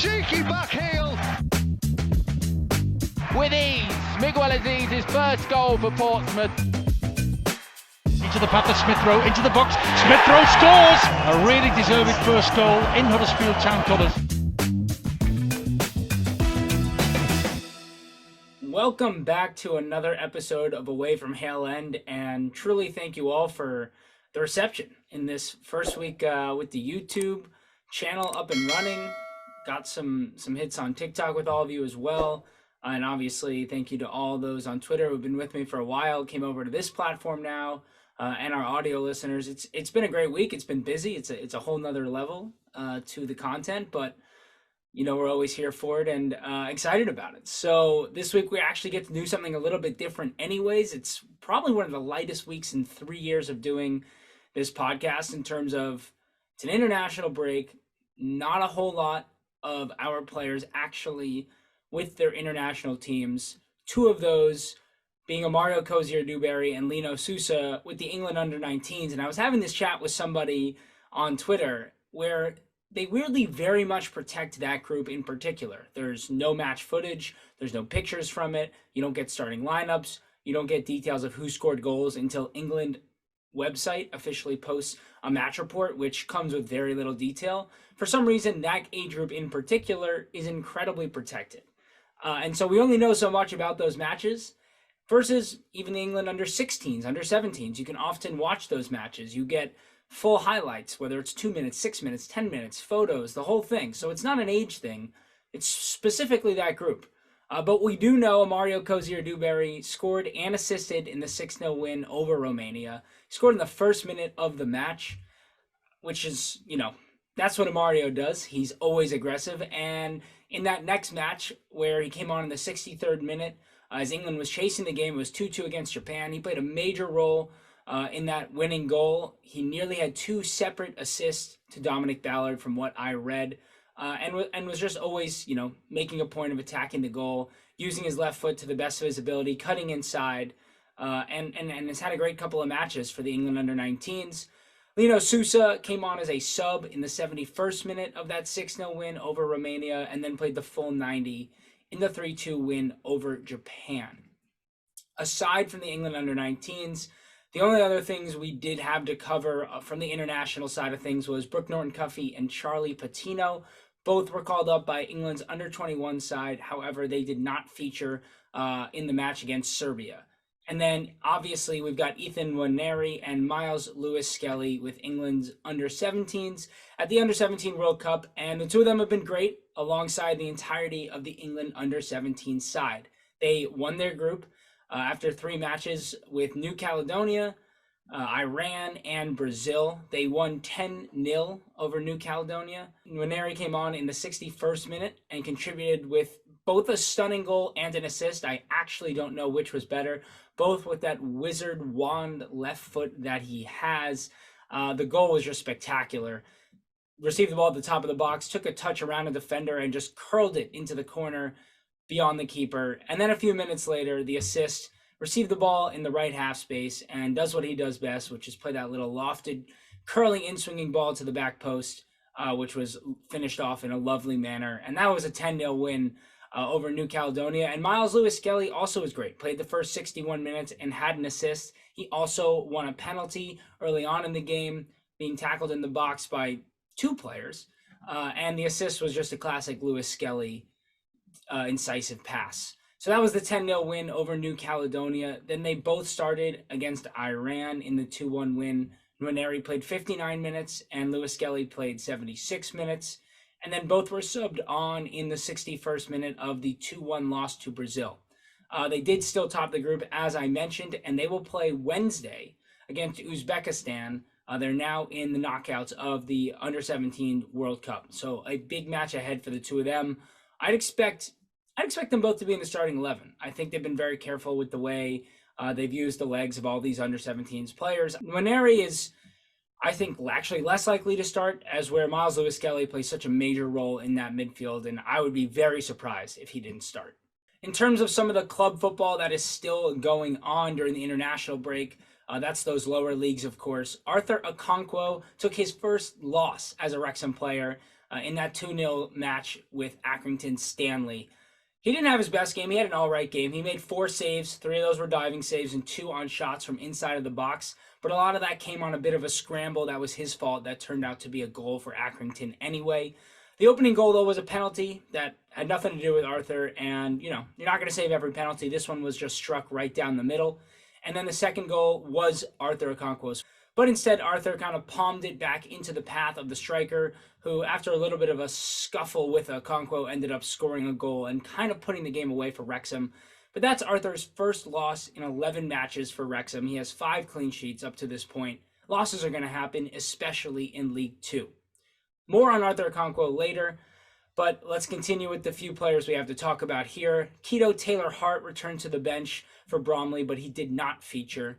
Cheeky back heel. With ease, Miguel Aziz, his first goal for Portsmouth. Into the path of Smith Rowe, into the box. Smith Rowe scores! A really deserved first goal in Huddersfield Town colours. Welcome back to another episode of Away from Hale End, and truly thank you all for the reception in this first week with the YouTube channel up and running. Got some hits on TikTok with all of you as well. And obviously, thank you to all those on Twitter who've been with me for a while, came over to this platform now, and our audio listeners. It's been a great week. It's been busy. It's a whole nother level to the content, but you know, we're always here for it and excited about it. So this week we actually get to do something a little bit different anyways. It's probably one of the lightest weeks in 3 years of doing this podcast in terms of it's an international break, not a whole lot of our players actually with their international teams. Two of those being Amario, Cozier-Duberry, and Lino, Sousa with the England under-19s. And I was having this chat with somebody on Twitter where they weirdly very much protect that group in particular. There's no match footage. There's no pictures from it. You don't get starting lineups. You don't get details of who scored goals until England website officially posts a match report, which comes with very little detail. For some reason, that age group in particular is incredibly protected. And so we only know so much about those matches versus even the England under-16s, under-17s. You can often watch those matches. You get full highlights, whether it's 2 minutes, 6 minutes, 10 minutes, photos, the whole thing. So it's not an age thing. It's specifically that group. But we do know Amario, Cozier-Duberry scored and assisted in the 6-0 win over Romania. He scored in the first minute of the match, which is, you know, that's what Amario does. He's always aggressive. And in that next match where he came on in the 63rd minute, as England was chasing the game, it was 2-2 against Japan. He played a major role in that winning goal. He nearly had 2 separate assists to Dominic Ballard from what I read, and was just always, you know, making a point of attacking the goal, using his left foot to the best of his ability, cutting inside, and has had a great couple of matches for the England under-19s. Lino Sousa came on as a sub in the 71st minute of that 6-0 win over Romania, and then played the full 90 in the 3-2 win over Japan. Aside from the England under-19s, the only other things we did have to cover from the international side of things was Brooke Norton-Cuffy and Charlie Patino. Both were called up by England's under-21 side. However, they did not feature in the match against Serbia. And then, obviously, we've got Nwaneri and Myles Lewis-Skelly with England's under-17s at the Under-17 World Cup, and the two of them have been great alongside the entirety of the England under-17 side. They won their group after 3 matches with New Caledonia, Iran, and Brazil. They won 10-0 over New Caledonia. Nwaneri came on in the 61st minute and contributed with both a stunning goal and an assist. I actually don't know which was better, both with that wizard wand left foot that he has. The goal was just spectacular. Received the ball at the top of the box, took a touch around a defender, and just curled it into the corner beyond the keeper. And then a few minutes later, the assist, received the ball in the right half space and does what he does best, which is play that little lofted, curling, in-swinging ball to the back post, which was finished off in a lovely manner. And that was a 10-0 win over New Caledonia. And Myles Lewis-Skelly also was great. Played the first 61 minutes and had an assist. He also won a penalty early on in the game, being tackled in the box by 2 players. And the assist was just a classic Lewis-Skelly incisive pass. So that was the 10-0 win over New Caledonia. Then they both started against Iran in the 2-1 win. Nwaneri played 59 minutes and Lewis-Skelly played 76 minutes. And then both were subbed on in the 61st minute of the 2-1 loss to Brazil. They did still top the group, as I mentioned, and they will play Wednesday against Uzbekistan. They're now in the knockouts of the Under-17 World Cup. So a big match ahead for the two of them. I'd expect them both to be in the starting 11. I think they've been very careful with the way they've used the legs of all these Under-17s players. Nwaneri is, I think, actually less likely to start, as where Myles Lewis-Skelly plays such a major role in that midfield, and I would be very surprised if he didn't start. In terms of some of the club football that is still going on during the international break, that's those lower leagues, of course. Arthur Okonkwo took his first loss as a Wrexham player in that 2-0 match with Accrington Stanley. He didn't have his best game. He had an all right game. He made 4 saves. 3 of those were diving saves and 2 on shots from inside of the box. But a lot of that came on a bit of a scramble. That was his fault. That turned out to be a goal for Accrington anyway. The opening goal, though, was a penalty that had nothing to do with Arthur. And, you know, you're not going to save every penalty. This one was just struck right down the middle. And then the second goal was Arthur Okonkwo's. But instead, Arthur kind of palmed it back into the path of the striker, who, after a little bit of a scuffle with Okonkwo, ended up scoring a goal and kind of putting the game away for Wrexham. But that's Arthur's first loss in 11 matches for Wrexham. He has 5 clean sheets up to this point. Losses are going to happen, especially in League 2. More on Arthur Okonkwo later, but let's continue with the few players we have to talk about here. Kido Taylor-Hart returned to the bench for Bromley, but he did not feature.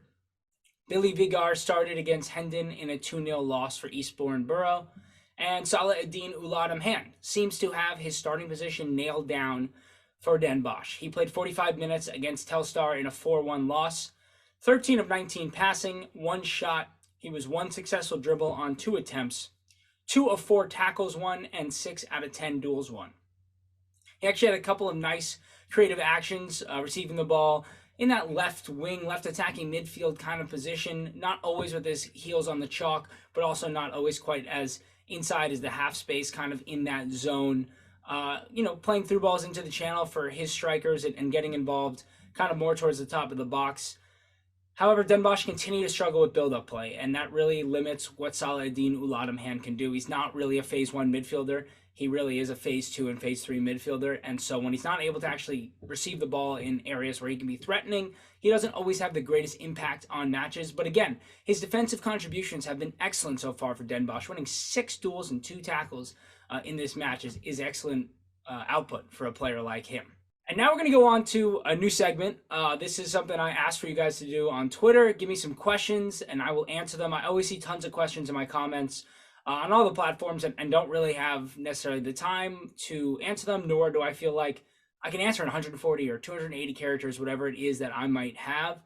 Billy Vigar started against Hendon in a 2-0 loss for Eastbourne Borough. And Salah-Eddine Oulad seems to have his starting position nailed down for Den Bosch. He played 45 minutes against Telstar in a 4-1 loss. 13 of 19 passing, 1 shot. He was 1 successful dribble on 2 attempts. 2 of 4 tackles won, and 6 out of 10 duels won. He actually had a couple of nice creative actions, receiving the ball in that left wing, left attacking midfield kind of position, not always with his heels on the chalk, but also not always quite as inside as the half space, kind of in that zone, playing through balls into the channel for his strikers and getting involved kind of more towards the top of the box. However, Den Bosch continue to struggle with build-up play, and that really limits what Salah-Eddine Oulad can do. He's not really a Phase 1 midfielder. He really is a Phase 2 and Phase 3 midfielder, and so when he's not able to actually receive the ball in areas where he can be threatening, he doesn't always have the greatest impact on matches. But again, his defensive contributions have been excellent so far for Den Bosch. Winning 6 duels and 2 tackles in this match is excellent output for a player like him. And now we're going to go on to a new segment. This is something I asked for you guys to do on Twitter. Give me some questions, and I will answer them. I always see tons of questions in my comments on all the platforms and don't really have necessarily the time to answer them, nor do I feel like I can answer in 140 or 280 characters, whatever it is that I might have.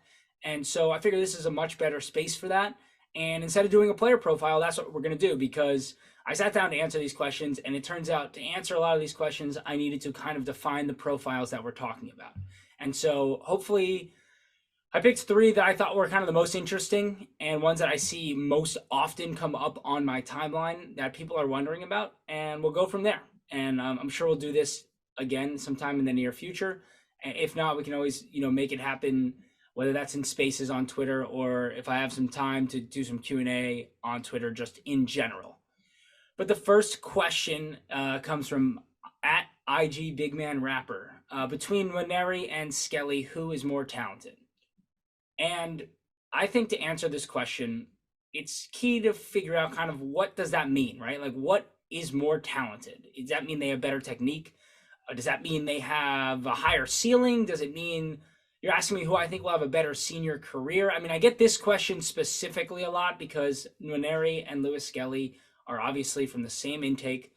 And so I figure this is a much better space for that. And instead of doing a player profile, that's what we're going to do, because I sat down to answer these questions, and it turns out to answer a lot of these questions, I needed to kind of define the profiles that we're talking about. And so hopefully I picked 3 that I thought were kind of the most interesting and ones that I see most often come up on my timeline that people are wondering about, and we'll go from there. And I'm sure we'll do this again sometime in the near future. If not, we can always, make it happen, whether that's in spaces on Twitter or if I have some time to do some Q&A on Twitter just in general. But the first question comes from at IG Big Man Rapper. Between Nwaneri and Skelly, who is more talented? And I think to answer this question, it's key to figure out kind of what does that mean, right? Like, what is more talented? Does that mean they have better technique? Does that mean they have a higher ceiling? Does it mean you're asking me who I think will have a better senior career? I mean, I get this question specifically a lot because Nwaneri and Lewis-Skelly are obviously from the same intake.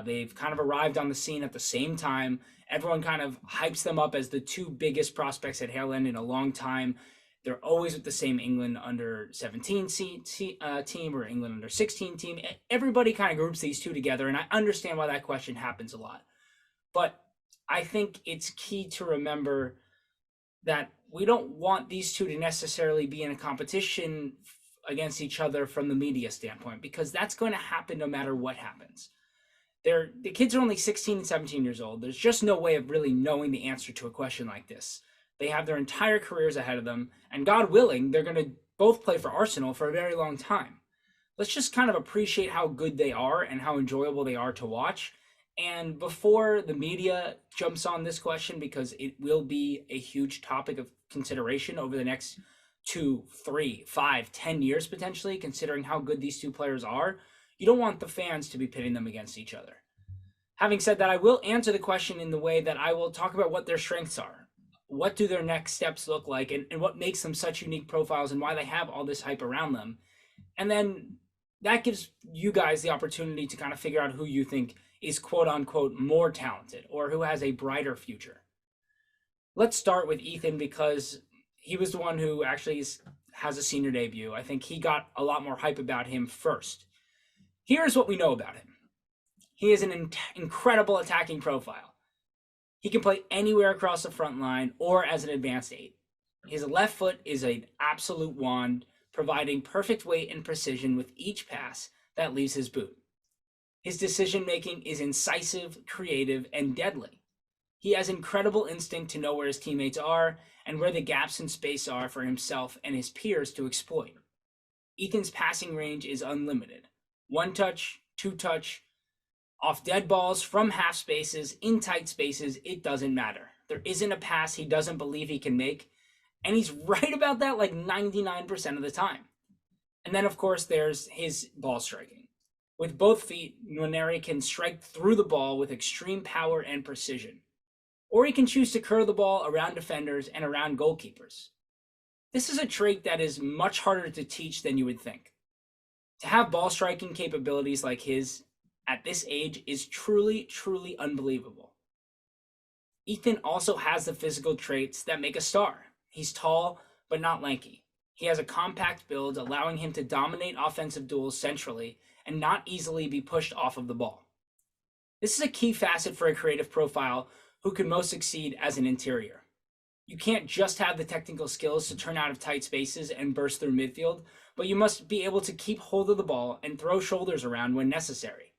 They've kind of arrived on the scene at the same time. Everyone kind of hypes them up as the 2 biggest prospects at Hale End in a long time. They're always with the same England under 17 team or England under 16 team. Everybody kind of groups these 2 together, and I understand why that question happens a lot. But I think it's key to remember that we don't want these 2 to necessarily be in a competition against each other from the media standpoint, because that's going to happen no matter what happens. The kids are only 16 and 17 years old. There's just no way of really knowing the answer to a question like this. They have their entire careers ahead of them, and God willing, they're going to both play for Arsenal for a very long time. Let's just kind of appreciate how good they are and how enjoyable they are to watch. And before the media jumps on this question, because it will be a huge topic of consideration over the next 2, 3, 5, 10 years potentially, considering how good these 2 players are, you don't want the fans to be pitting them against each other. Having said that, I will answer the question in the way that I will talk about what their strengths are. What do their next steps look like, and what makes them such unique profiles and why they have all this hype around them. And then that gives you guys the opportunity to kind of figure out who you think is quote unquote more talented or who has a brighter future. Let's start with Ethan, because he was the one who actually has a senior debut. I think he got a lot more hype about him first. Here's what we know about him. He has an incredible attacking profile. He can play anywhere across the front line or as an advanced 8. His left foot is an absolute wand, providing perfect weight and precision with each pass that leaves his boot. His decision-making is incisive, creative, and deadly. He has incredible instinct to know where his teammates are and where the gaps in space are for himself and his peers to exploit. Ethan's passing range is unlimited. One touch, two touch, off dead balls, from half spaces, in tight spaces, it doesn't matter. There isn't a pass he doesn't believe he can make, and he's right about that like 99% of the time. And then, of course, there's his ball striking. With both feet, Nwaneri can strike through the ball with extreme power and precision. Or he can choose to curl the ball around defenders and around goalkeepers. This is a trait that is much harder to teach than you would think. To have ball striking capabilities like his at this age is truly, truly unbelievable. Ethan also has the physical traits that make a star. He's tall, but not lanky. He has a compact build, allowing him to dominate offensive duels centrally and not easily be pushed off of the ball. This is a key facet for a creative profile who can most succeed as an interior. You can't just have the technical skills to turn out of tight spaces and burst through midfield, but you must be able to keep hold of the ball and throw shoulders around when necessary.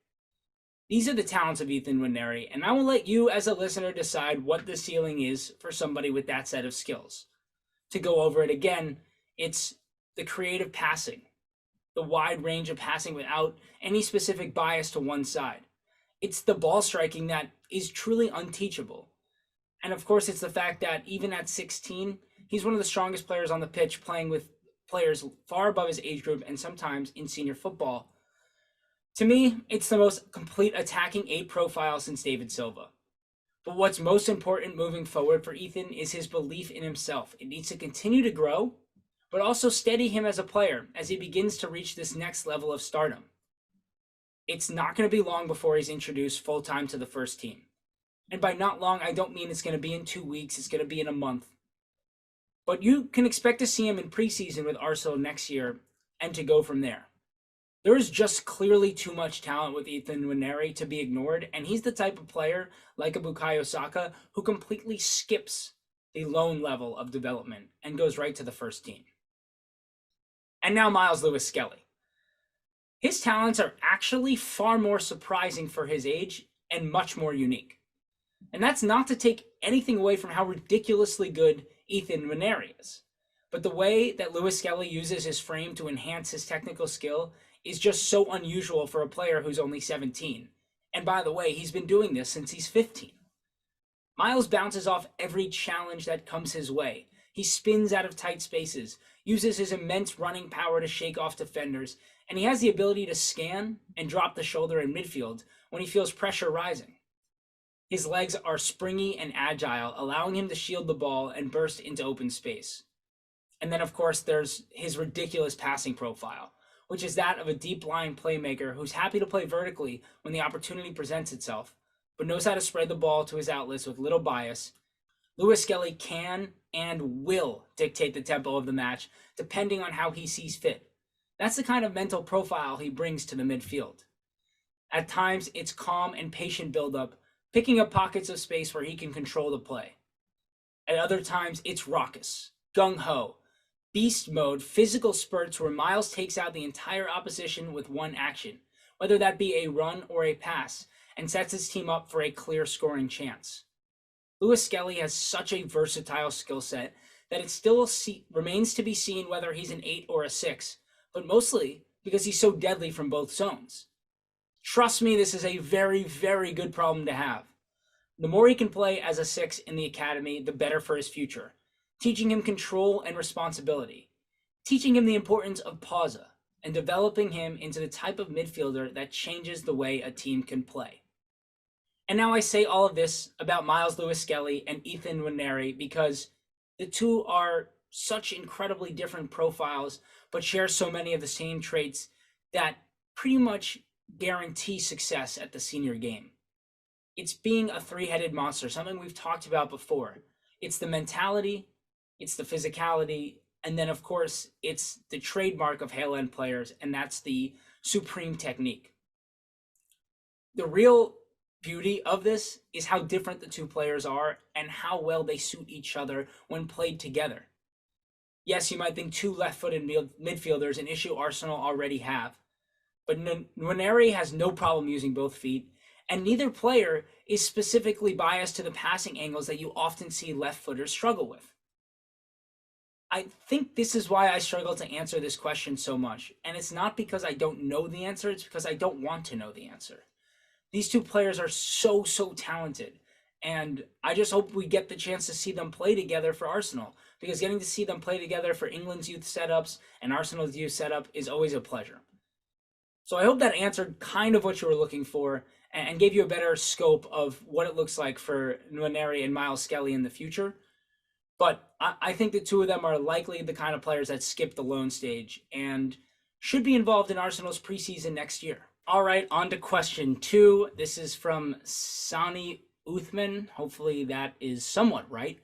These are the talents of Ethan Nwaneri, and I will let you as a listener decide what the ceiling is for somebody with that set of skills. To go over it again, it's the creative passing, the wide range of passing without any specific bias to one side. It's the ball striking that is truly unteachable. And of course, it's the fact that even at 16, he's one of the strongest players on the pitch, playing with players far above his age group and sometimes in senior football. To me, it's the most complete attacking 8 profile since David Silva. But what's most important moving forward for Ethan is his belief in himself. It needs to continue to grow, but also steady him as a player as he begins to reach this next level of stardom. It's not going to be long before he's introduced full-time to the first team. And by not long, I don't mean it's going to be in 2 weeks, it's going to be in a month. But you can expect to see him in preseason with Arsenal next year and to go from there. There is just clearly too much talent with Ethan Nwaneri to be ignored, and he's the type of player, like a Bukayo Saka, who completely skips the loan level of development and goes right to the first team. And now Myles Lewis-Skelly. His talents are actually far more surprising for his age and much more unique. And that's not to take anything away from how ridiculously good Ethan Nwaneri is. But the way that Lewis-Skelly uses his frame to enhance his technical skill is just so unusual for a player who's only 17. And by the way, he's been doing this since he's 15. Myles bounces off every challenge that comes his way. He spins out of tight spaces, uses his immense running power to shake off defenders, and he has the ability to scan and drop the shoulder in midfield when he feels pressure rising. His legs are springy and agile, allowing him to shield the ball and burst into open space. And then, of course, there's his ridiculous passing profile, which is that of a deep-lying playmaker who's happy to play vertically when the opportunity presents itself, but knows how to spread the ball to his outlets with little bias. Lewis-Skelly can and will dictate the tempo of the match, depending on how he sees fit. That's the kind of mental profile he brings to the midfield. At times, it's calm and patient build-up, picking up pockets of space where he can control the play. At other times, it's raucous, gung-ho, beast mode, physical spurts where Myles takes out the entire opposition with one action, whether that be a run or a pass, and sets his team up for a clear scoring chance. Lewis-Skelly has such a versatile skill set that it still remains to be seen whether he's an 8 or a 6, but mostly because he's so deadly from both zones. Trust me, this is a very, very good problem to have. The more he can play as a 6 in the academy, the better for his future, teaching him control and responsibility, teaching him the importance of pausa, and developing him into the type of midfielder that changes the way a team can play. And now I say all of this about Myles Lewis-Skelly and Ethan Nwaneri because the two are such incredibly different profiles, but share so many of the same traits that pretty much guarantee success at the senior game. It's being a three-headed monster, something we've talked about before. It's the mentality, it's the physicality, and then of course, it's the trademark of Hale End players, and that's the supreme technique. the real beauty of this is how different the two players are and how well they suit each other when played together. Yes, you might think two left-footed midfielders, an issue Arsenal already have. But Nwaneri has no problem using both feet, and neither player is specifically biased to the passing angles that you often see left-footers struggle with. I think this is why I struggle to answer this question so much, and it's not because I don't know the answer, it's because I don't want to know the answer. These two players are so talented, and I just hope we get the chance to see them play together for Arsenal, because getting to see them play together for England's youth setups and Arsenal's youth setup is always a pleasure. So I hope that answered kind of what you were looking for and gave you a better scope of what it looks like for Nwaneri and Myles Lewis-Skelly in the future. But I think the two of them are likely the kind of players that skip the loan stage and should be involved in Arsenal's preseason next year. All right, on to question 2. This is from Sani Uthman. Hopefully that is somewhat right.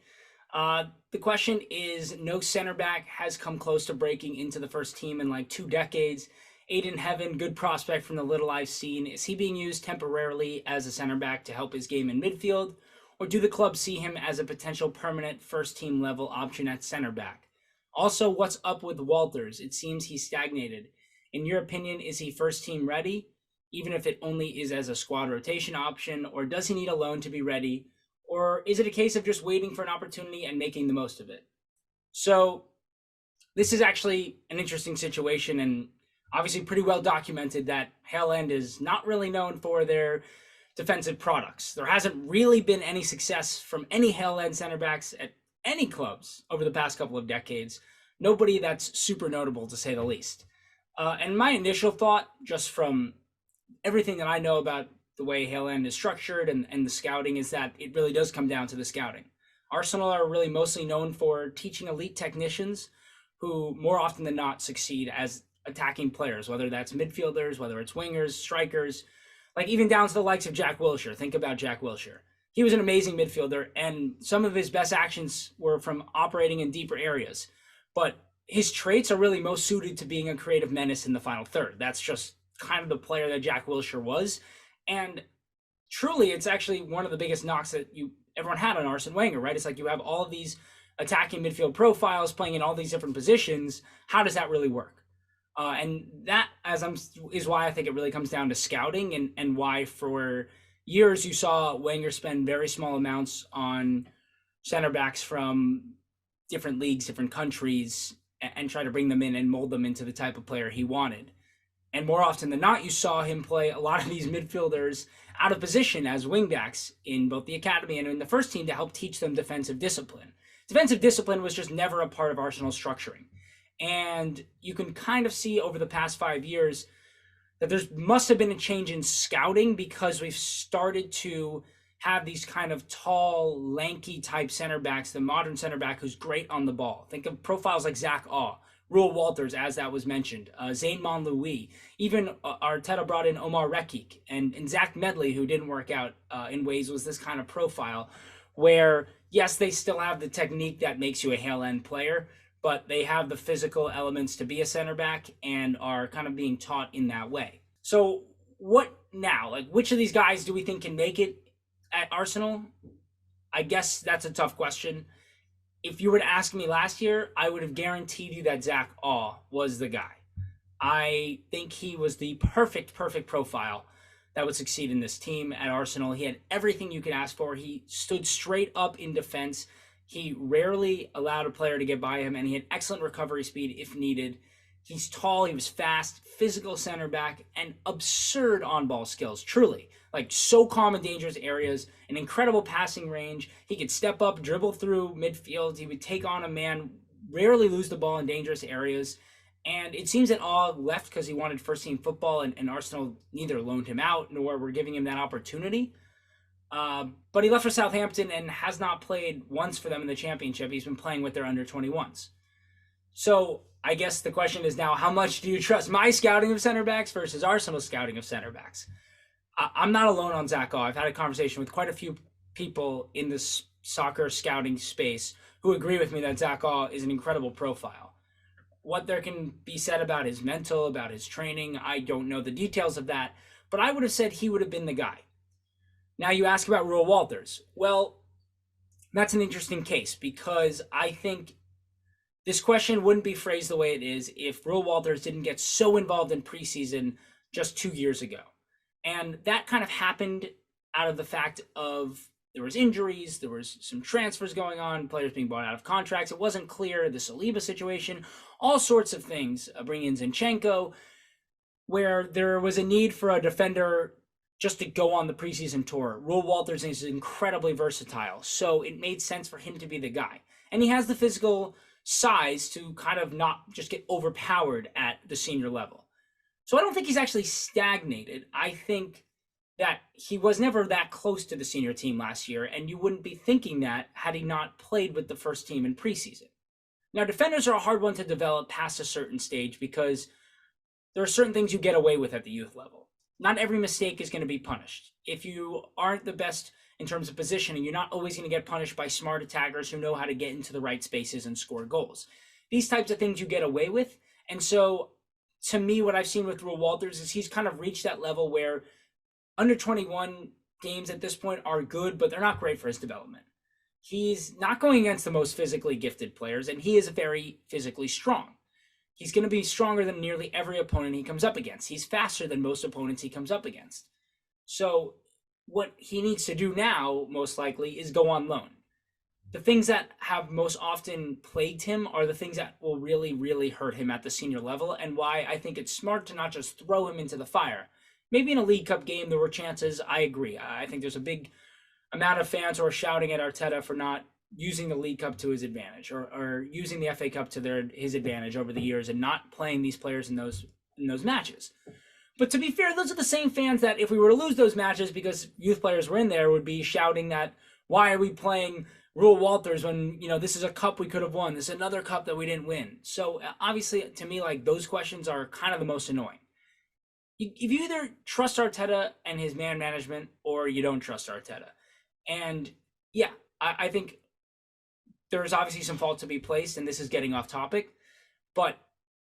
The question is, no center back has come close to breaking into the first team in like 2 decades. Ayden Heaven, good prospect from the little I've seen. Is he being used temporarily as a center back to help his game in midfield? Or do the club see him as a potential permanent first-team level option at center back? Also, what's up with Walters? It seems he's stagnated. In your opinion, is he first-team ready, even if it only is as a squad rotation option, or does he need a loan to be ready? Or is it a case of just waiting for an opportunity and making the most of it? So, this is actually an interesting situation, and obviously pretty well documented that Hale End is not really known for their defensive products. There hasn't really been any success from any Hale End center backs at any clubs over the past couple of decades. Nobody that's super notable, to say the least. And my initial thought, just from everything that I know about the way Hale End is structured and the scouting, is that it really does come down to the scouting. Arsenal are really mostly known for teaching elite technicians who more often than not succeed as attacking players, whether that's midfielders, whether it's wingers, strikers, like even down to the likes of Jack Wilshere. Think about Jack Wilshere. He was an amazing midfielder, and some of his best actions were from operating in deeper areas. But his traits are really most suited to being a creative menace in the final third. That's just kind of the player that Jack Wilshere was. And truly, it's actually one of the biggest knocks that everyone had on Arsene Wenger, right? It's like you have all of these attacking midfield profiles playing in all these different positions. How does that really work? And that is why I think it really comes down to scouting, and why for years you saw Wenger spend very small amounts on center backs from different leagues, different countries, and try to bring them in and mold them into the type of player he wanted. And more often than not, you saw him play a lot of these midfielders out of position as wingbacks in both the academy and in the first team to help teach them defensive discipline. Defensive discipline was just never a part of Arsenal's structuring. And you can kind of see over the past 5 years that there must have been a change in scouting, because we've started to have these kind of tall, lanky type center backs, the modern center back who's great on the ball. Think of profiles like Zach Aw, Reuell Walters, as that was mentioned, Zayn Monlouis, even Arteta brought in Omar Rekik, and Zach Medley, who didn't work out in ways, was this kind of profile where, yes, they still have the technique that makes you a Hale End player, but they have the physical elements to be a center back and are kind of being taught in that way. So what now? Like, which of these guys do we think can make it at Arsenal? I guess that's a tough question. If you were to ask me last year, I would have guaranteed you that Zach Aw was the guy. I think he was the perfect profile that would succeed in this team at Arsenal. He had everything you could ask for. He stood straight up in defense. He rarely allowed a player to get by him, and he had excellent recovery speed if needed. He's tall, he was fast, physical center back, and absurd on-ball skills, truly. Like, so calm in dangerous areas, an incredible passing range. He could step up, dribble through midfield. He would take on a man, rarely lose the ball in dangerous areas. And it seems that Aw left because he wanted first-team football, and Arsenal neither loaned him out nor were giving him that opportunity. But he left for Southampton and has not played once for them in the championship. He's been playing with their under-21s. So I guess the question is now, how much do you trust my scouting of center backs versus Arsenal's scouting of center backs? I'm not alone on Zach Aw. I've had a conversation with quite a few people in this soccer scouting space who agree with me that Zach Aw is an incredible profile. What there can be said about his mental, about his training, I don't know the details of that. but I would have said he would have been the guy. Now you ask about Reuell Walters. Well, that's an interesting case because I think this question wouldn't be phrased the way it is if Reuell Walters didn't get so involved in preseason just 2 years ago. And that kind of happened out of the fact of there was injuries, there was some transfers going on, players being bought out of contracts. It wasn't clear, the Saliba situation, all sorts of things, bringing in Zinchenko, where there was a need for a defender just to go on the preseason tour. Reuell Walters is incredibly versatile, so it made sense for him to be the guy. And he has the physical size to kind of not just get overpowered at the senior level. So I don't think he's actually stagnated. I think that he was never that close to the senior team last year, and you wouldn't be thinking that had he not played with the first team in preseason. Now, defenders are a hard one to develop past a certain stage because there are certain things you get away with at the youth level. Not every mistake is going to be punished. If you aren't the best in terms of positioning, you're not always going to get punished by smart attackers who know how to get into the right spaces and score goals. These types of things you get away with. And so, to me, what I've seen with Reuell Walters is he's kind of reached that level where under 21 games at this point are good, but they're not great for his development. He's not going against the most physically gifted players, and he is very physically strong. He's going to be stronger than nearly every opponent he comes up against. He's faster than most opponents he comes up against. So what he needs to do now, most likely, is go on loan. The things that have most often plagued him are the things that will really, really hurt him at the senior level, and why I think it's smart to not just throw him into the fire. Maybe in a League Cup game there were chances. I agree. I think there's a big amount of fans who are shouting at Arteta for not using the League Cup to his advantage, or using the FA Cup to his advantage over the years, and not playing these players in those matches. But to be fair, those are the same fans that if we were to lose those matches because youth players were in there would be shouting that, why are we playing Reuell Walters when, this is a cup we could have won. This is another cup that we didn't win. So obviously, to me, those questions are kind of the most annoying. If you either trust Arteta and his man management or you don't trust Arteta. And yeah, I think there's obviously some fault to be placed, and this is getting off topic, but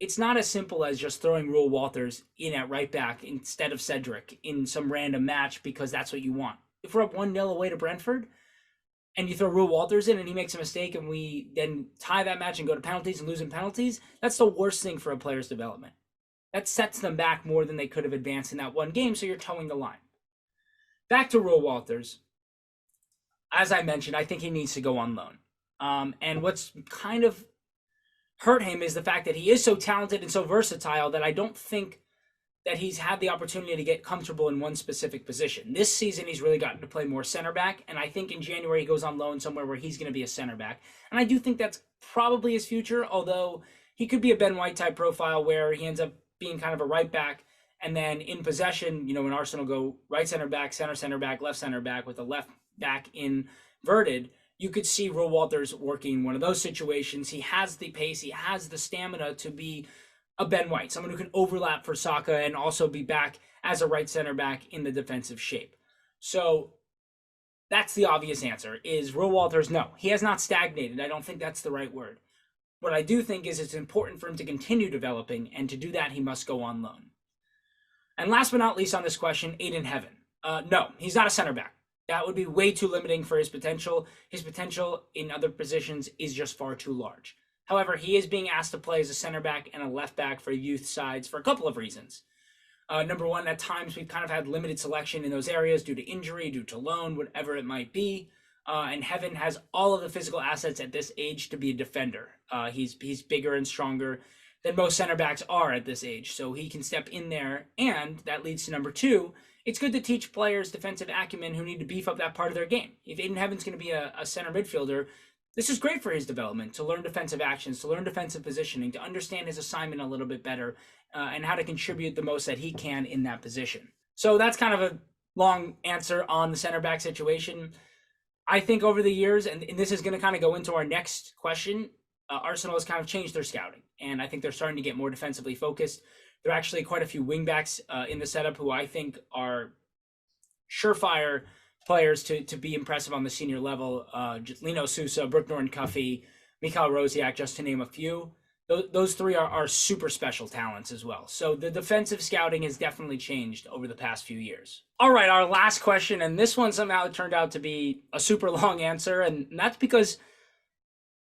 it's not as simple as just throwing Reuell Walters in at right back instead of Cedric in some random match because that's what you want. If we're up 1-0 away to Brentford and you throw Reuell Walters in and he makes a mistake and we then tie that match and go to penalties and lose in penalties, that's the worst thing for a player's development. That sets them back more than they could have advanced in that one game, so you're towing the line. Back to Reuell Walters. As I mentioned, I think he needs to go on loan. And what's kind of hurt him is the fact that he is so talented and so versatile that I don't think that he's had the opportunity to get comfortable in one specific position. This season, he's really gotten to play more center back, and I think in January he goes on loan somewhere where he's going to be a center back. And I do think that's probably his future, although he could be a Ben White type profile where he ends up being kind of a right back, and then in possession, when Arsenal go right center back, left center back with the left back inverted, you could see Reuell Walters working one of those situations. He has the pace, he has the stamina to be a Ben White, someone who can overlap for Saka and also be back as a right center back in the defensive shape. So that's the obvious answer, is Reuell Walters, no, he has not stagnated. I don't think that's the right word. What I do think is it's important for him to continue developing, and to do that, he must go on loan. And last but not least on this question, Ayden Heaven. No, he's not a center back. That would be way too limiting for his potential. His potential in other positions is just far too large. However, he is being asked to play as a center back and a left back for youth sides for a couple of reasons. Number one, at times we've kind of had limited selection in those areas due to injury, due to loan, whatever it might be. And Heaven has all of the physical assets at this age to be a defender. He's bigger and stronger than most center backs are at this age, so he can step in there. And that leads to number two, it's good to teach players defensive acumen who need to beef up that part of their game. If Ayden Heaven's going to be a center midfielder, this is great for his development, to learn defensive actions, to learn defensive positioning, to understand his assignment a little bit better, and how to contribute the most that he can in that position. So that's kind of a long answer on the center back situation. I think over the years, and this is going to kind of go into our next question, Arsenal has kind of changed their scouting, and I think they're starting to get more defensively focused. There are actually quite a few wingbacks in the setup who I think are surefire players to be impressive on the senior level. Lino, Sousa, Brooke, Norton-Cuffy, Mikhail Rosiak, just to name a few. those three are super special talents as well. So the defensive scouting has definitely changed over the past few years. All right, our last question, and this one somehow turned out to be a super long answer, and that's because,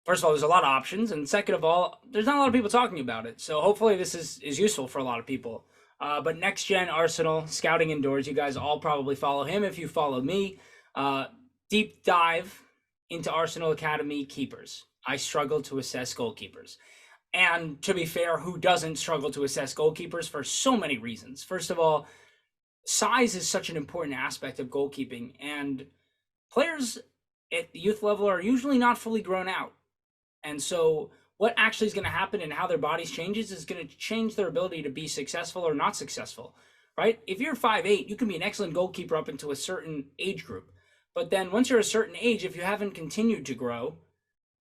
first of all, there's a lot of options, and second of all, there's not a lot of people talking about it. So hopefully this is useful for a lot of people. But Next Gen Arsenal Scouting Indoors, you guys all probably follow him if you follow me. Deep dive into Arsenal Academy keepers. I struggle to assess goalkeepers. And to be fair, who doesn't struggle to assess goalkeepers for so many reasons? First of all, size is such an important aspect of goalkeeping, and players at the youth level are usually not fully grown out. And so what actually is going to happen and how their bodies changes is going to change their ability to be successful or not successful, right? If you're 5'8", you can be an excellent goalkeeper up into a certain age group. But then once you're a certain age, if you haven't continued to grow,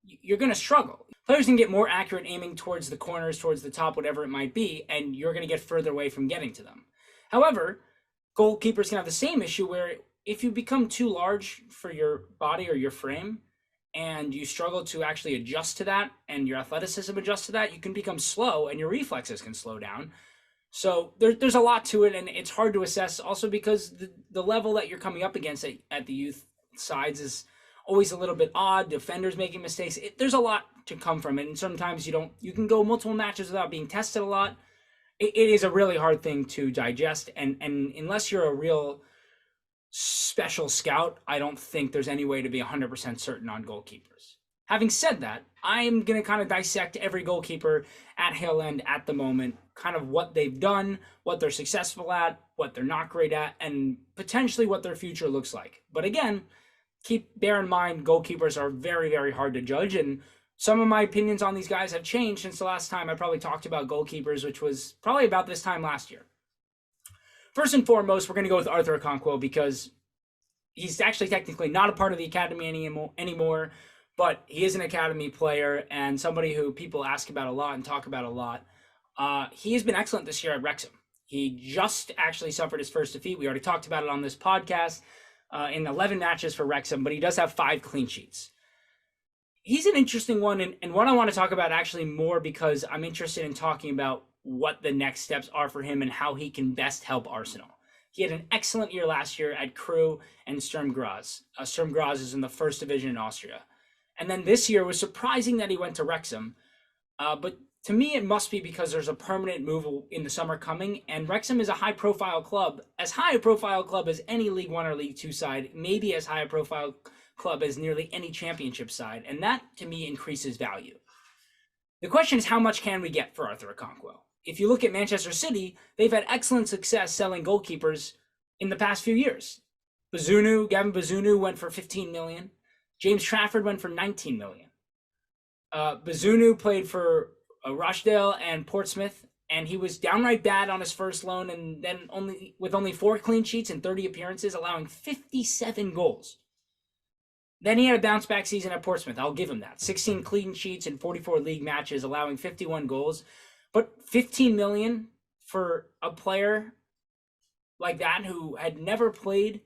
you're going to struggle. Players can get more accurate aiming towards the corners, towards the top, whatever it might be, and you're going to get further away from getting to them. However, goalkeepers can have the same issue where if you become too large for your body or your frame and you struggle to actually adjust to that and your athleticism adjusts to that, you can become slow and your reflexes can slow down. So there's a lot to it, and it's hard to assess also because the level that you're coming up against at the youth sides is always a little bit odd. Defenders making mistakes. There's a lot to come from it, and sometimes you can go multiple matches without being tested a lot. It is a really hard thing to digest, and unless you're a real special scout, I don't think there's any way to be 100% certain on goalkeepers. Having said that, I'm going to kind of dissect every goalkeeper at Hale End at the moment, kind of what they've done, what they're successful at, what they're not great at, and potentially what their future looks like. But again, bear in mind, goalkeepers are very, very hard to judge, and some of my opinions on these guys have changed since the last time I probably talked about goalkeepers, which was probably about this time last year. First and foremost, we're going to go with Arthur Okonkwo because he's actually technically not a part of the academy anymore, but he is an academy player and somebody who people ask about a lot and talk about a lot. He has been excellent this year at Wrexham. He just actually suffered his first defeat. We already talked about it on this podcast in 11 matches for Wrexham, but he does have 5 clean sheets. He's an interesting one, and what I want to talk about actually more because I'm interested in talking about what the next steps are for him and how he can best help Arsenal. He had an excellent year last year at Crewe and Sturm Graz. Sturm Graz is in the first division in Austria. And then this year was surprising that he went to Wrexham. But to me, it must be because there's a permanent move in the summer coming, and Wrexham is a high-profile club, as high-profile club as any League 1 or League 2 side, maybe as high-profile club as nearly any championship side, and that, to me, increases value. The question is, how much can we get for Arthur Okonkwo? If you look at Manchester City, they've had excellent success selling goalkeepers in the past few years. Gavin Bazunu went for 15 million. James Trafford went for 19 million. Bazunu played for Rochdale and Portsmouth, and he was downright bad on his first loan, and then only 4 clean sheets and 30 appearances, allowing 57 goals. Then he had a bounce-back season at Portsmouth. I'll give him that. 16 clean sheets and 44 league matches, allowing 51 goals. But 15 million for a player like that who had never played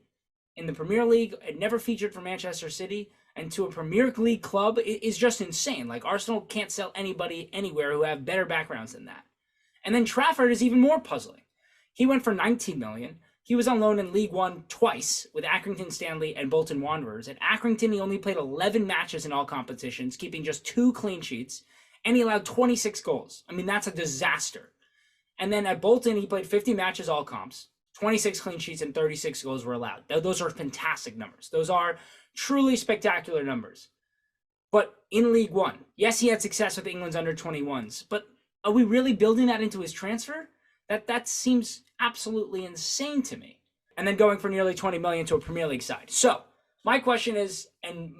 in the Premier League, had never featured for Manchester City, and to a Premier League club is just insane. Like, Arsenal can't sell anybody anywhere who have better backgrounds than that. And then Trafford is even more puzzling. He went for 19 million. He was on loan in League One twice with Accrington Stanley and Bolton Wanderers. At Accrington, he only played 11 matches in all competitions, keeping just 2 clean sheets, and he allowed 26 goals. I mean, that's a disaster. And then at Bolton, he played 50 matches all comps, 26 clean sheets, and 36 goals were allowed. Those are fantastic numbers. Those are truly spectacular numbers. But in League One, yes, he had success with England's under-21s, but are we really building that into his transfer? That seems absolutely insane to me. And then going for nearly 20 million to a Premier League side. So my question is, and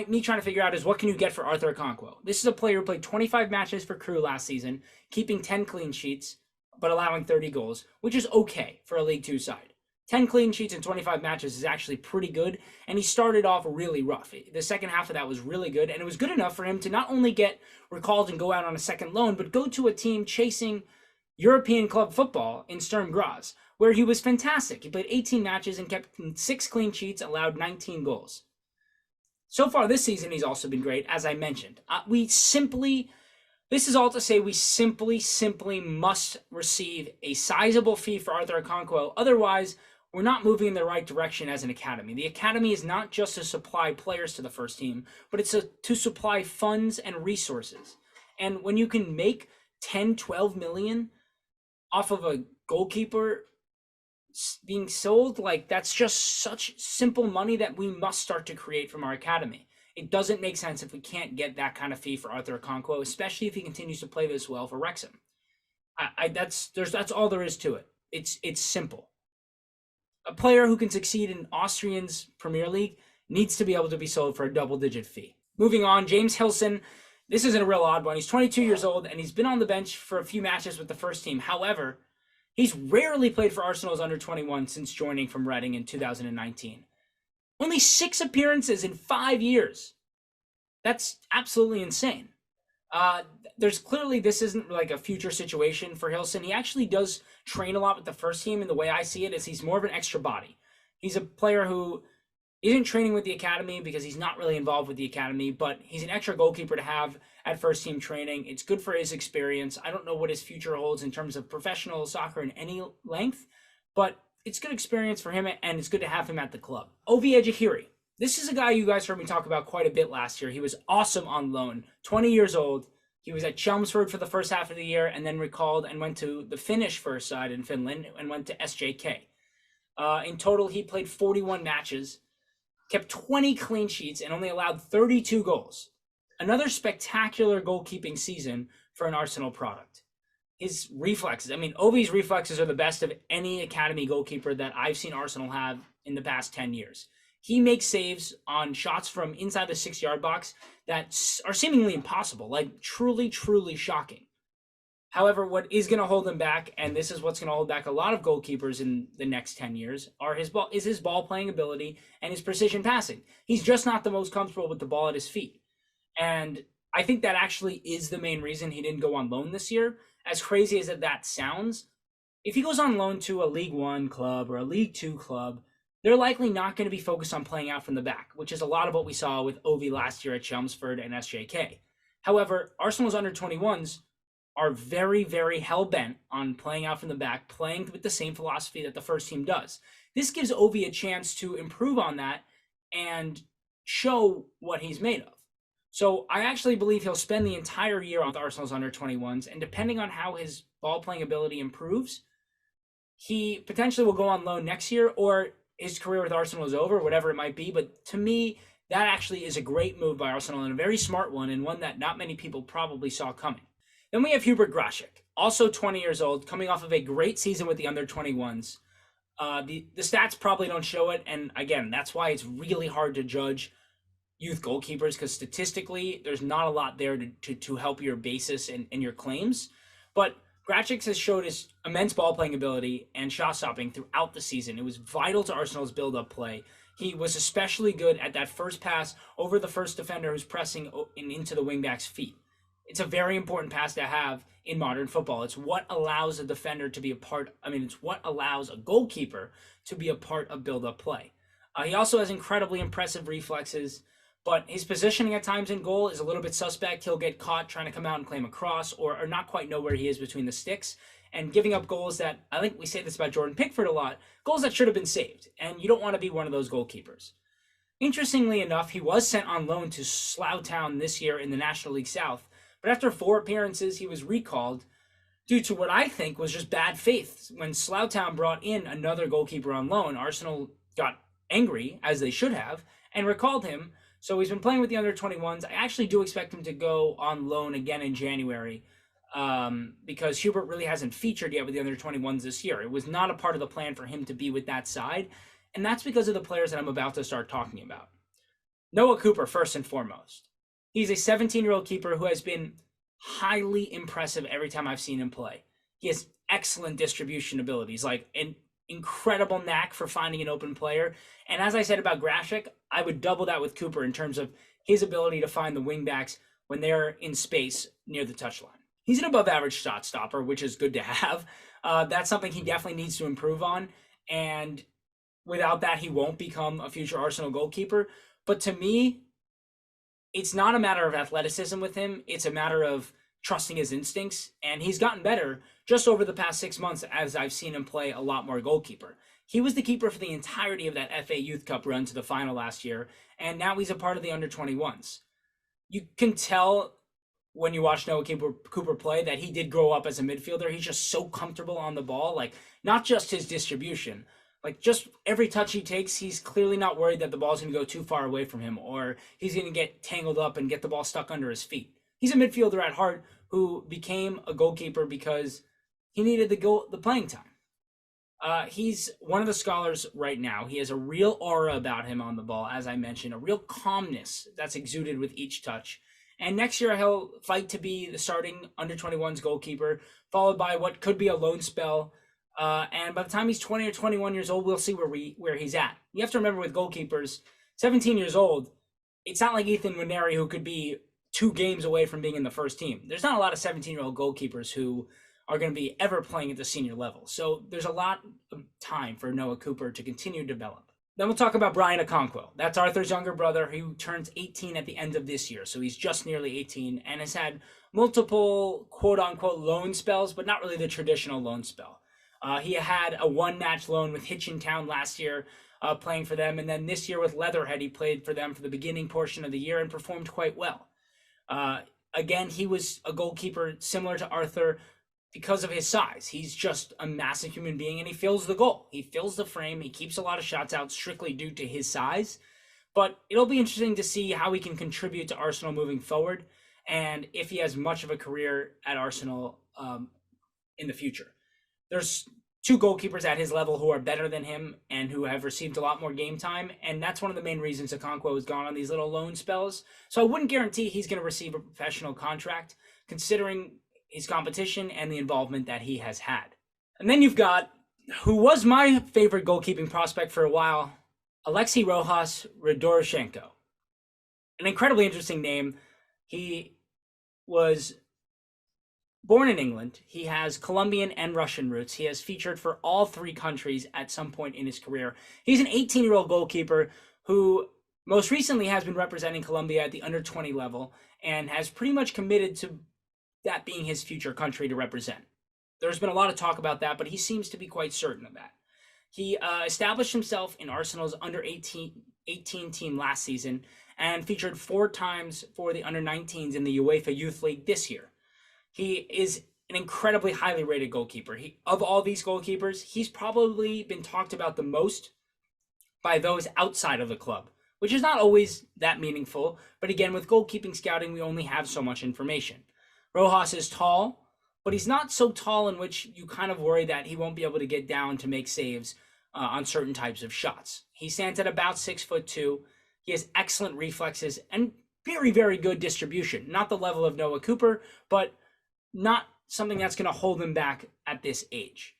me trying to figure out is, what can you get for Arthur Okonkwo? This is a player who played 25 matches for Crewe last season, keeping 10 clean sheets, but allowing 30 goals, which is okay for a League 2 side. 10 clean sheets in 25 matches is actually pretty good, and he started off really rough. The second half of that was really good, and it was good enough for him to not only get recalled and go out on a second loan, but go to a team chasing European club football in Sturm Graz, where he was fantastic. He played 18 matches and kept 6 clean sheets, allowed 19 goals. So far this season, he's also been great, as I mentioned. We simply This is all to say we simply must receive a sizable fee for Arthur Okonkwo. Otherwise, we're not moving in the right direction as an academy. The academy is not just to supply players to the first team, but it's to supply funds and resources. And when you can make 10, 12 million off of a goalkeeper being sold, like, that's just such simple money that we must start to create from our academy. It doesn't make sense if we can't get that kind of fee for Arthur Okonkwo, especially if he continues to play this well for Wrexham. That's all there is to it. It's simple. A player who can succeed in Austrian's Premier League needs to be able to be sold for a double-digit fee. Moving on, James Hilson. This isn't a real odd one. He's 22 years old, and he's been on the bench for a few matches with the first team. However, he's rarely played for Arsenal's under-21 since joining from Reading in 2019. Only 6 appearances in 5 years. That's absolutely insane. There's clearly, this isn't like a future situation for Hilson. He actually does train a lot with the first team, and the way I see it is he's more of an extra body. He's a player who isn't training with the academy because he's not really involved with the academy, but he's an extra goalkeeper to have at first team training. It's good for his experience. I don't know what his future holds in terms of professional soccer in any length, but it's good experience for him, and it's good to have him at the club. Ovie Ejairi. This is a guy you guys heard me talk about quite a bit last year. He was awesome on loan, 20 years old. He was at Chelmsford for the first half of the year and then recalled and went to the Finnish first side in Finland and went to SJK. In total, he played 41 matches, kept 20 clean sheets, and only allowed 32 goals. Another spectacular goalkeeping season for an Arsenal product. His reflexes, Ovie's reflexes are the best of any academy goalkeeper that I've seen Arsenal have in the past 10 years. He makes saves on shots from inside the 6-yard box that are seemingly impossible, like truly, truly shocking. However, what is going to hold him back, and this is what's going to hold back a lot of goalkeepers in the next 10 years, is his ball playing ability and his precision passing. He's just not the most comfortable with the ball at his feet. And I think that actually is the main reason he didn't go on loan this year. As crazy as that sounds, if he goes on loan to a League One club or a League Two club, they're likely not going to be focused on playing out from the back, which is a lot of what we saw with Ovie last year at Chelmsford and SJK. However, Arsenal's under-21s are very, very hell-bent on playing out from the back, playing with the same philosophy that the first team does. This gives Ovie a chance to improve on that and show what he's made of. So I actually believe he'll spend the entire year with Arsenal's under-21s, and depending on how his ball-playing ability improves, he potentially will go on loan next year, or his career with Arsenal is over, whatever it might be. But to me, that actually is a great move by Arsenal, and a very smart one, and one that not many people probably saw coming. Then we have Hubert Grashik, also 20 years old, coming off of a great season with the under-21s. The stats probably don't show it, and again, that's why it's really hard to judge youth goalkeepers, because statistically, there's not a lot there to help your basis and your claims. But Grashik has showed his immense ball-playing ability and shot-stopping throughout the season. It was vital to Arsenal's build-up play. He was especially good at that first pass over the first defender who's pressing into the wingback's feet. It's a very important pass to have in modern football. It's what allows a defender to be it's what allows a goalkeeper to be a part of build-up play. He also has incredibly impressive reflexes, but his positioning at times in goal is a little bit suspect. He'll get caught trying to come out and claim a cross, or not quite know where he is between the sticks, and giving up goals that, I think we say this about Jordan Pickford a lot, goals that should have been saved, and you don't want to be one of those goalkeepers. Interestingly enough, he was sent on loan to Slough Town this year in the National League South, but after 4 appearances, he was recalled due to what I think was just bad faith. When Slough Town brought in another goalkeeper on loan, Arsenal got angry, as they should have, and recalled him. So he's been playing with the under-21s. I actually do expect him to go on loan again in January, because Hubert really hasn't featured yet with the under-21s this year. It was not a part of the plan for him to be with that side, and that's because of the players that I'm about to start talking about. Noah Cooper, first and foremost. He's a 17-year-old keeper who has been highly impressive every time I've seen him play. He has excellent distribution abilities, like an incredible knack for finding an open player. And as I said about Grashik, I would double that with Cooper in terms of his ability to find the wingbacks when they're in space near the touchline. He's an above-average shot stopper, which is good to have. That's something he definitely needs to improve on. And without that, he won't become a future Arsenal goalkeeper. But to me, it's not a matter of athleticism with him. It's a matter of trusting his instincts, and he's gotten better just over the past 6 months as I've seen him play a lot more goalkeeper. He was the keeper for the entirety of that FA Youth Cup run to the final last year, and now he's a part of the under-21s. You can tell when you watch Noah Cooper play that he did grow up as a midfielder. He's just so comfortable on the ball, like not just his distribution, like just every touch he takes, he's clearly not worried that the ball's going to go too far away from him or he's going to get tangled up and get the ball stuck under his feet. He's a midfielder at heart who became a goalkeeper because he needed the playing time. He's one of the scholars right now. He has a real aura about him on the ball, as I mentioned, a real calmness that's exuded with each touch. And next year, he'll fight to be the starting under-21s goalkeeper, followed by what could be a loan spell. And by the time he's 20 or 21 years old, we'll see where he's at. You have to remember with goalkeepers, 17 years old, it's not like Ethan Nwaneri, who could be 2 games away from being in the first team. There's not a lot of 17-year-old goalkeepers who are going to be ever playing at the senior level. So there's a lot of time for Noah Cooper to continue to develop. Then we'll talk about Brian Okonkwo. That's Arthur's younger brother who turns 18 at the end of this year. So he's just nearly 18 and has had multiple quote-unquote loan spells, but not really the traditional loan spell. He had a one-match loan with Hitchin Town last year playing for them. And then this year with Leatherhead, he played for them for the beginning portion of the year and performed quite well. Again, he was a goalkeeper similar to Arthur because of his size. He's just a massive human being, and he fills the goal. He fills the frame. He keeps a lot of shots out strictly due to his size. But it'll be interesting to see how he can contribute to Arsenal moving forward and if he has much of a career at Arsenal in the future. There's 2 goalkeepers at his level who are better than him and who have received a lot more game time, and that's one of the main reasons Okonkwo has gone on these little loan spells. So I wouldn't guarantee he's going to receive a professional contract, considering his competition and the involvement that he has had. And then you've got, who was my favorite goalkeeping prospect for a while, Alexei Rojas Radoroshenko. An incredibly interesting name. He was born in England. He has Colombian and Russian roots. He has featured for all 3 countries at some point in his career. He's an 18-year-old goalkeeper who most recently has been representing Colombia at the under-20 level and has pretty much committed to that being his future country to represent. There's been a lot of talk about that, but he seems to be quite certain of that. He established himself in Arsenal's under-18 team last season and featured 4 times for the under-19s in the UEFA Youth League this year. He is an incredibly highly rated goalkeeper. Of all these goalkeepers, he's probably been talked about the most by those outside of the club, which is not always that meaningful. But again, with goalkeeping scouting, we only have so much information. Rojas is tall, but he's not so tall in which you kind of worry that he won't be able to get down to make saves on certain types of shots. He stands at about 6'2". He has excellent reflexes and very, very good distribution. Not the level of Noah Cooper, but not something that's going to hold him back at this age.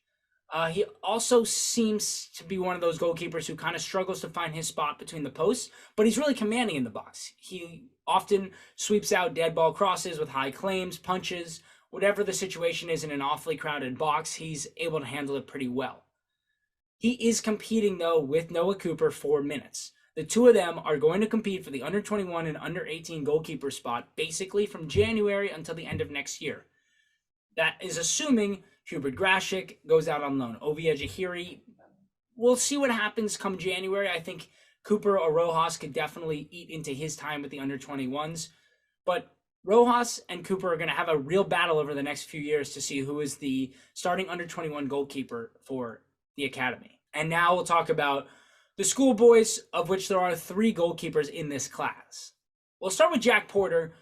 He also seems to be one of those goalkeepers who kind of struggles to find his spot between the posts, but he's really commanding in the box. He often sweeps out dead ball crosses with high claims, punches, whatever the situation is in an awfully crowded box, he's able to handle it pretty well. He is competing, though, with Noah Cooper for minutes. The 2 of them are going to compete for the under-21 and under-18 goalkeeper spot basically from January until the end of next year. That is assuming Hubert Grashik goes out on loan. Ovie Ejahiri, we'll see what happens come January. I think Cooper or Rojas could definitely eat into his time with the under-21s. But Rojas and Cooper are going to have a real battle over the next few years to see who is the starting under-21 goalkeeper for the academy. And now we'll talk about the schoolboys, of which there are 3 goalkeepers in this class. We'll start with Jack Porter,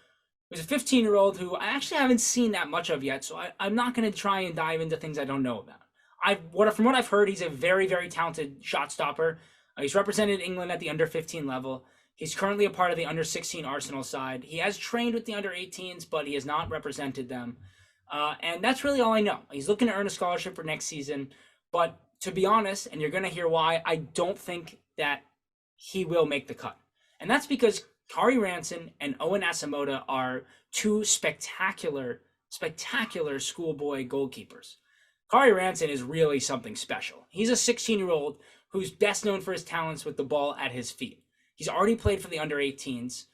who's a 15-year-old who I actually haven't seen that much of yet, so I'm not going to try and dive into things I don't know about. From what I've heard, he's a very, very talented shot stopper. He's represented England at the under-15 level. He's currently a part of the under-16 Arsenal side. He has trained with the under-18s, but he has not represented them. And that's really all I know. He's looking to earn a scholarship for next season, but to be honest, and you're going to hear why, I don't think that he will make the cut. And that's because Kari Ranson and Owen Asamoah are 2 spectacular schoolboy goalkeepers. Kari Ranson is really something special. He's a 16-year-old who's best known for his talents with the ball at his feet. He's already played for the under-18s,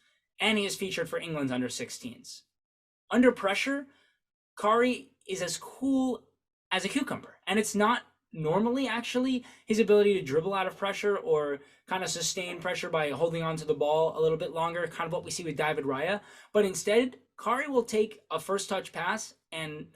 and he has featured for England's under-16s. under pressure, Kari is as cool as a cucumber. And it's not normally actually his ability to dribble out of pressure or kind of sustain pressure by holding on to the ball a little bit longer, kind of what we see with David Raya. But instead, Kari will take a first touch pass and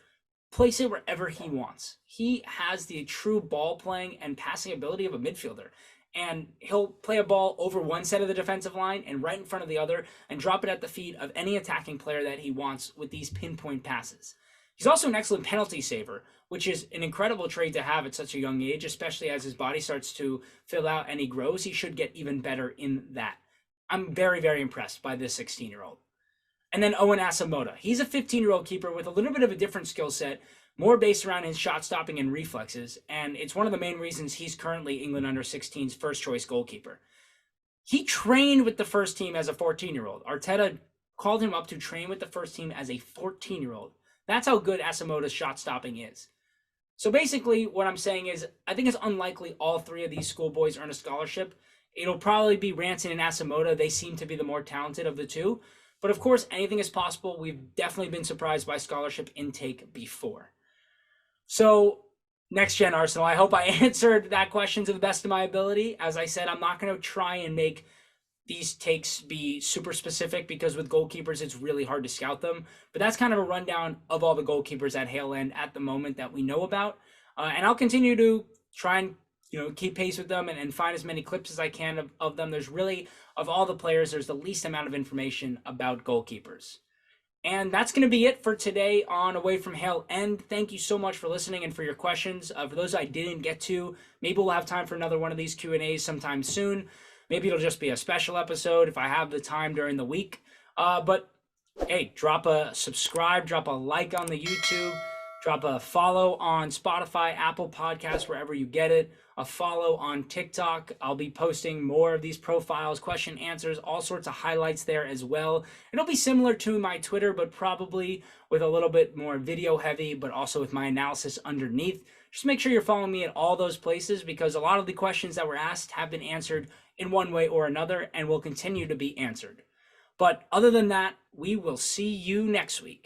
place it wherever he wants. He has the true ball playing and passing ability of a midfielder. And he'll play a ball over one side of the defensive line and right in front of the other and drop it at the feet of any attacking player that he wants with these pinpoint passes. He's also an excellent penalty saver, which is an incredible trait to have at such a young age, especially as his body starts to fill out and he grows. He should get even better in that. I'm very, very impressed by this 16-year-old. And then Owen Asamoah. He's a 15-year-old keeper with a little bit of a different skill set, more based around his shot stopping and reflexes, and it's one of the main reasons he's currently England under-16's first-choice goalkeeper. He trained with the first team as a 14-year-old. Arteta called him up to train with the first team as a 14-year-old. That's how good Asamoah's shot stopping is. So basically, what I'm saying is, I think it's unlikely all three of these schoolboys earn a scholarship. It'll probably be Ranson and Asamoah. They seem to be the more talented of the two. But of course, anything is possible. We've definitely been surprised by scholarship intake before. So, next gen Arsenal, I hope I answered that question to the best of my ability. As I said, I'm not going to try and make these takes be super specific because with goalkeepers, it's really hard to scout them. But that's kind of a rundown of all the goalkeepers at Hale End at the moment that we know about. And I'll continue to try and keep pace with them and find as many clips as I can of them. There's really, of all the players, there's the least amount of information about goalkeepers. And that's going to be it for today on Away from Hale End. Thank you so much for listening and for your questions. For those I didn't get to, maybe we'll have time for another one of these Q&As sometime soon. Maybe it'll just be a special episode if I have the time during the week. But hey, drop a subscribe, drop a like on the YouTube, drop a follow on Spotify, Apple Podcasts, wherever you get it. A follow on TikTok. I'll be posting more of these profiles, question answers, all sorts of highlights there as well. It'll be similar to my Twitter, but probably with a little bit more video heavy, but also with my analysis underneath. Just make sure you're following me at all those places because a lot of the questions that were asked have been answered in one way or another and will continue to be answered. But other than that, we will see you next week.